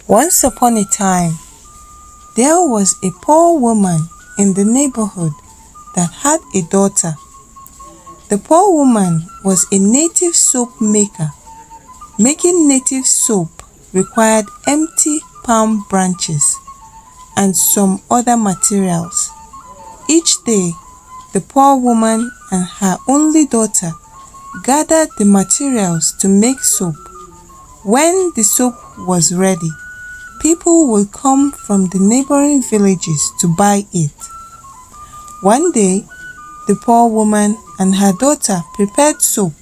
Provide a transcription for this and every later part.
Once upon a time, there was a poor woman in the neighborhood that had a daughter. The poor woman was a native soap maker. Making native soap required empty palm branches and some other materials. Each day, the poor woman and her only daughter gathered the materials to make soap. When the soap was ready, people would come from the neighboring villages to buy it. One day, the poor woman and her daughter prepared soap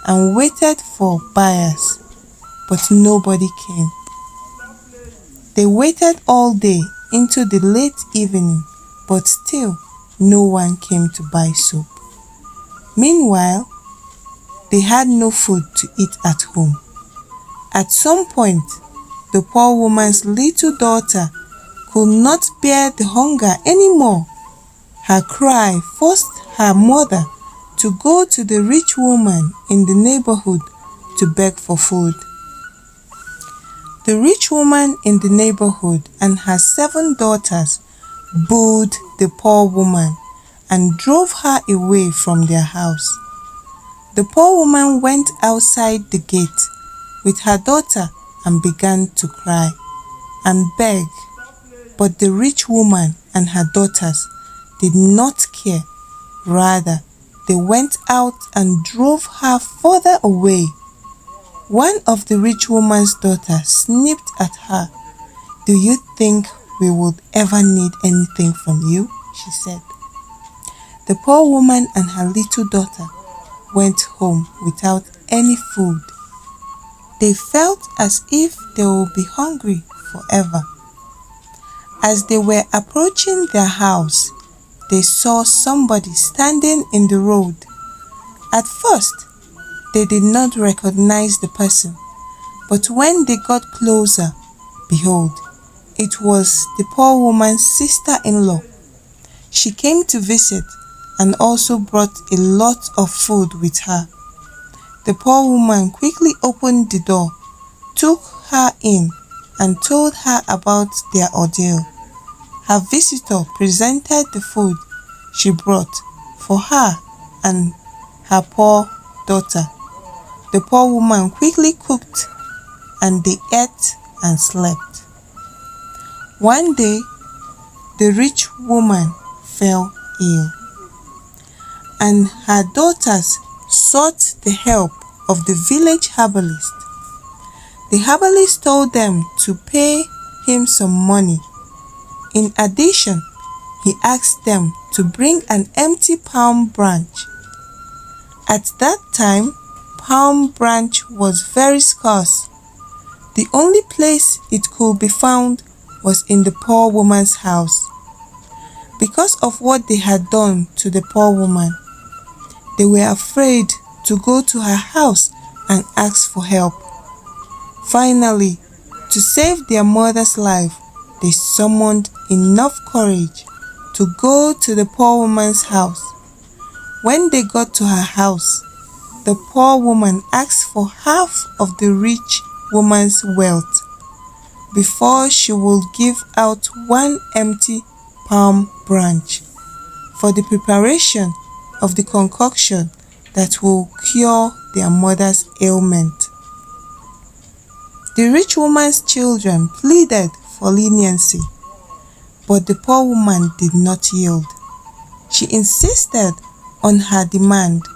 and waited for buyers, but nobody came. They waited all day into the late evening, but still no one came to buy soap. Meanwhile, they had no food to eat at home. At some point, the poor woman's little daughter could not bear the hunger anymore. Her cry forced her mother to go to the rich woman in the neighborhood to beg for food. The rich woman in the neighborhood and her 7 daughters booed the poor woman and drove her away from their house. The poor woman went outside the gate with her daughter and began to cry and beg, but the rich woman and her daughters did not care. Rather, they went out and drove her further away. One of the rich woman's daughters sniffed at her. "Do you think we would ever need anything from you?" she said. The poor woman and her little daughter went home without any food. They felt as if they would be hungry forever. As they were approaching their house, they saw somebody standing in the road. At first, they did not recognize the person, but when they got closer, behold, it was the poor woman's sister-in-law. She came to visit and also brought a lot of food with her. The poor woman quickly opened the door, took her in, and told her about their ordeal. Her visitor presented the food she brought for her and her poor daughter. The poor woman quickly cooked, and they ate and slept. One day, the rich woman fell ill, and her daughters sought the help of the village herbalist. The herbalist told them to pay him some money. In addition, he asked them to bring an empty palm branch. At that time, palm branch was very scarce. The only place it could be found was in the poor woman's house. Because of what they had done to the poor woman, they were afraid to go to her house and ask for help. Finally, to save their mother's life, they summoned enough courage to go to the poor woman's house. When they got to her house, the poor woman asked for half of the rich woman's wealth before she would give out one empty palm branch for the preparation of the concoction that will cure their mother's ailment. The rich woman's children pleaded for leniency, but the poor woman did not yield. She insisted on her demand.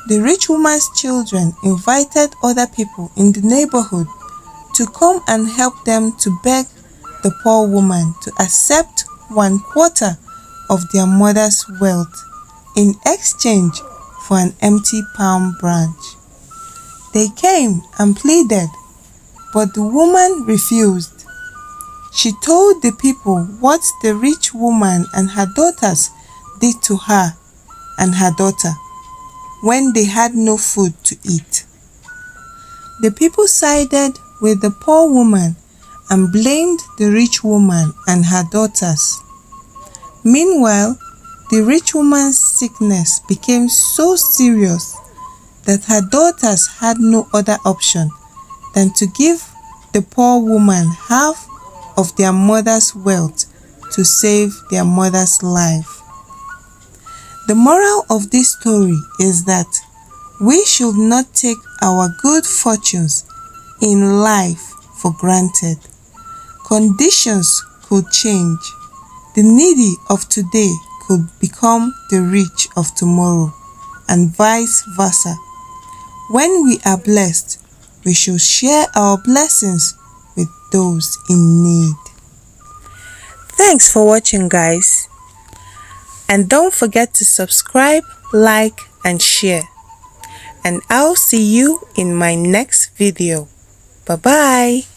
The rich woman's children invited other people in the neighborhood to come and help them to beg the poor woman to accept 1/4 of their mother's wealth in exchange for an empty palm branch. They came and pleaded, but the woman refused. She told the people what the rich woman and her daughters did to her and her daughter when they had no food to eat. The people sided with the poor woman and blamed the rich woman and her daughters. Meanwhile, the rich woman's sickness became so serious that her daughters had no other option than to give the poor woman half of their mother's wealth to save their mother's life. The moral of this story is that we should not take our good fortunes in life for granted. Conditions could change. The needy of today could become the rich of tomorrow, and vice versa. When we are blessed, we should share our blessings with those in need. Thanks for watching, guys. And don't forget to subscribe, like, and share. And I'll see you in my next video. Bye-bye.